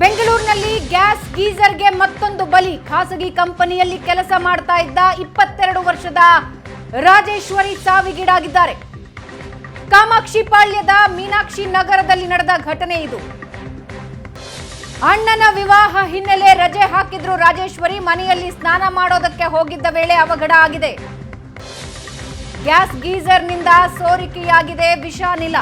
ಬೆಂಗಳೂರಿನಲ್ಲಿ ಗ್ಯಾಸ್ ಗೀಸರ್ಗೆ ಮತ್ತೊಂದು ಬಲಿ. ಖಾಸಗಿ ಕಂಪನಿಯಲ್ಲಿ ಕೆಲಸ ಮಾಡ್ತಾ ಇದ್ದ 22 ವರ್ಷದ ರಾಜೇಶ್ವರಿ ಸಾವಿಗೀಡಾಗಿದ್ದಾರೆ. ಕಾಮಾಕ್ಷಿ ಪಾಳ್ಯದ ಮೀನಾಕ್ಷಿ ನಗರದಲ್ಲಿ ನಡೆದ ಘಟನೆ ಇದು. ಅಣ್ಣನ ವಿವಾಹ ಹಿನ್ನೆಲೆ ರಜೆ ಹಾಕಿದ್ರು ರಾಜೇಶ್ವರಿ. ಮನೆಯಲ್ಲಿ ಸ್ನಾನ ಮಾಡೋದಕ್ಕೆ ಹೋಗಿದ್ದ ವೇಳೆ ಅವಘಡ ಆಗಿದೆ. ಗ್ಯಾಸ್ ಗೀಸರ್ನಿಂದ ಸೋರಿಕೆಯಾಗಿದೆ ವಿಷಾನಿಲ.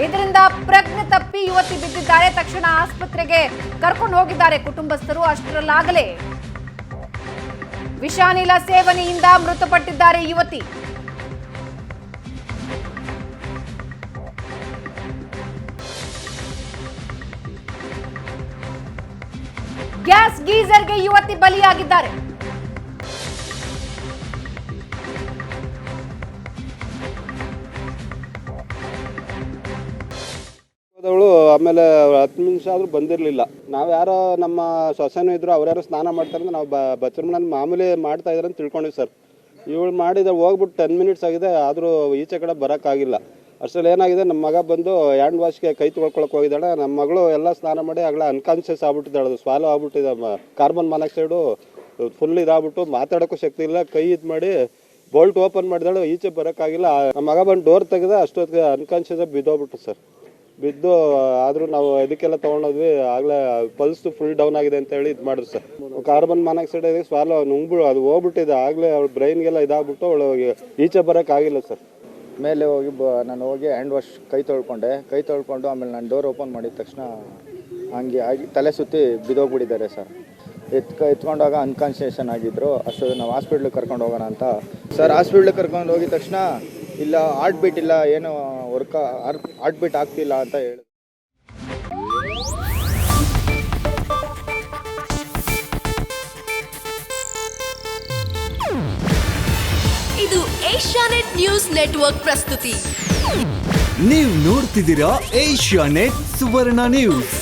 ಇದರಿಂದ ಪ್ರಜ್ಞೆ ತಪ್ಪಿ ಯುವತಿ ಬಿದ್ದಿದ್ದಾರೆ. ತಕ್ಷಣ ಆಸ್ಪತ್ರೆಗೆ ಕರ್ಕೊಂಡು ಹೋಗಿದ್ದಾರೆ ಕುಟುಂಬಸ್ಥರು. ಅಷ್ಟರಲ್ಲಾಗಲೇ ವಿಷಾನಿಲ ಸೇವನೆಯಿಂದ ಮೃತಪಟ್ಟಿದ್ದಾರೆ ಯುವತಿ. ಗ್ಯಾಸ್ ಗೀಸರ್ಗೆ ಯುವತಿ ಬಲಿಯಾಗಿದ್ದಾರೆ. ಆಮೇಲೆ 10 ನಿಮಿಷ ಆದರೂ ಬಂದಿರಲಿಲ್ಲ. ನಾವು ಯಾರೋ ನಮ್ಮ ಸೊಸೆನೂ ಇದ್ರು, ಅವ್ರ್ಯಾರೋ ಸ್ನಾನ ಮಾಡ್ತಾರೆ ಅಂತ ನಾವು ಬಚ್ಚರ್ಮನಲ್ಲಿ ಮಾಮೂಲಿ ಮಾಡ್ತಾ ಇದ್ದಾರೆ ಅಂತ ತಿಳ್ಕೊಂಡಿವಿ ಸರ್. ಇವಳು ಮಾಡಿದ ಹೋಗ್ಬಿಟ್ಟು 10 ಮಿನಿಟ್ಸ್ ಆಗಿದೆ, ಆದರೂ ಈಚೆ ಕಡೆ ಬರೋಕ್ಕಾಗಿಲ್ಲ. ಅಷ್ಟರಲ್ಲಿ ಏನಾಗಿದೆ, ನಮ್ಮ ಮಗ ಬಂದು ಹ್ಯಾಂಡ್ ವಾಶ್ಗೆ ಕೈ ತೊಳ್ಕೊಳಕ್ಕೆ ಹೋಗಿದ್ದಾಳೆ. ನಮ್ಮ ಮಗಳು ಎಲ್ಲ ಸ್ನಾನ ಮಾಡಿ ಆಗಲೇ ಅನ್ಕಾನ್ಷಿಯಸ್ ಆಗ್ಬಿಟ್ಟಿದ್ದಾಳೆ. ಅದು ಸ್ವಾಲೋ ಆಗ್ಬಿಟ್ಟಿದೆ. ಕಾರ್ಬನ್ ಮಾನಾಕ್ಸೈಡು ಫುಲ್ ಇದಾಗ್ಬಿಟ್ಟು ಮಾತಾಡೋಕ್ಕೂ ಶಕ್ತಿ ಇಲ್ಲ. ಕೈ ಇದು ಮಾಡಿ ಬೋಲ್ಟ್ ಓಪನ್ ಮಾಡಿದಾಳು, ಈಚೆ ಬರೋಕ್ಕಾಗಿಲ್ಲ. ನಮ್ಮ ಮಗ ಬಂದು ಡೋರ್ ತೆಗೆದ, ಅಷ್ಟೊತ್ತಿಗೆ ಅನ್ಕಾನ್ಷಿಯಸ್ ಆಗಿ ಬಿದ್ದೋಗ್ಬಿಟ್ಟು ಸರ್. ಬಿದ್ದು ಆದರೂ ನಾವು ಇದಕ್ಕೆಲ್ಲ ತೊಗೊಂಡೋದ್ವಿ. ಆಗಲೇ ಪಲ್ಸ್ ಫುಲ್ ಡೌನ್ ಆಗಿದೆ ಅಂತ ಹೇಳಿ ಇದು ಮಾಡಿದ್ರು ಸರ್. ಕಾರ್ಬನ್ ಮಾನಾಕ್ಸೈಡ್ ಇದೆ, ಸ್ವಾಲೋ ನುಂಗ್ಬಿಡು ಅದು ಹೋಗ್ಬಿಟ್ಟಿದೆ. ಆಗಲೇ ಅವಳು ಬ್ರೈನ್ಗೆಲ್ಲ ಇದಾಗ್ಬಿಟ್ಟು ಅವಳು ಈಚೆ ಬರೋಕ್ಕಾಗಿಲ್ಲ ಸರ್. ಮೇಲೆ ಹೋಗಿ ನಾನು ಹೋಗಿ ಹ್ಯಾಂಡ್ ವಾಶ್ ಕೈ ತೊಳ್ಕೊಂಡು ಆಮೇಲೆ ನಾನು ಡೋರ್ ಓಪನ್ ಮಾಡಿದ ತಕ್ಷಣ ಹಂಗೆ ಆಗಿ ತಲೆ ಸುತ್ತಿ ಬಿದ್ದೋಗ್ಬಿಟ್ಟಿದ್ದಾರೆ ಸರ್. ಎತ್ಕೊಂಡಾಗ ಅನ್ಕಾನ್ಷಿಯೇಷನ್ ಆಗಿದ್ದರು. ಅಷ್ಟು ನಾವು ಹಾಸ್ಪಿಟ್ಲಿಗೆ ಕರ್ಕೊಂಡು ಹೋಗೋಣ ಅಂತ ಸರ್. ಹಾಸ್ಪಿಟ್ಲಿಗೆ ಕರ್ಕೊಂಡು ಹೋಗಿದ ತಕ್ಷಣ ಇಲ್ಲ ಹಾರ್ಟ್ ಬೀಟ್ ಇಲ್ಲ, ಏನು ಹಾರ್ಟ್ ಬೀಟ್ ಆಗ್ತಿಲ್ಲ ಅಂತ ಹೇಳಿ. ಇದು ಏಷ್ಯಾನೆಟ್ ನ್ಯೂಸ್ ನೆಟ್ವರ್ಕ್ ಪ್ರಸ್ತುತಿ. ನೀವು ನೋಡ್ತಿದ್ದೀರಾ ಏಷ್ಯಾನೆಟ್ ಸುವರ್ಣ ನ್ಯೂಸ್.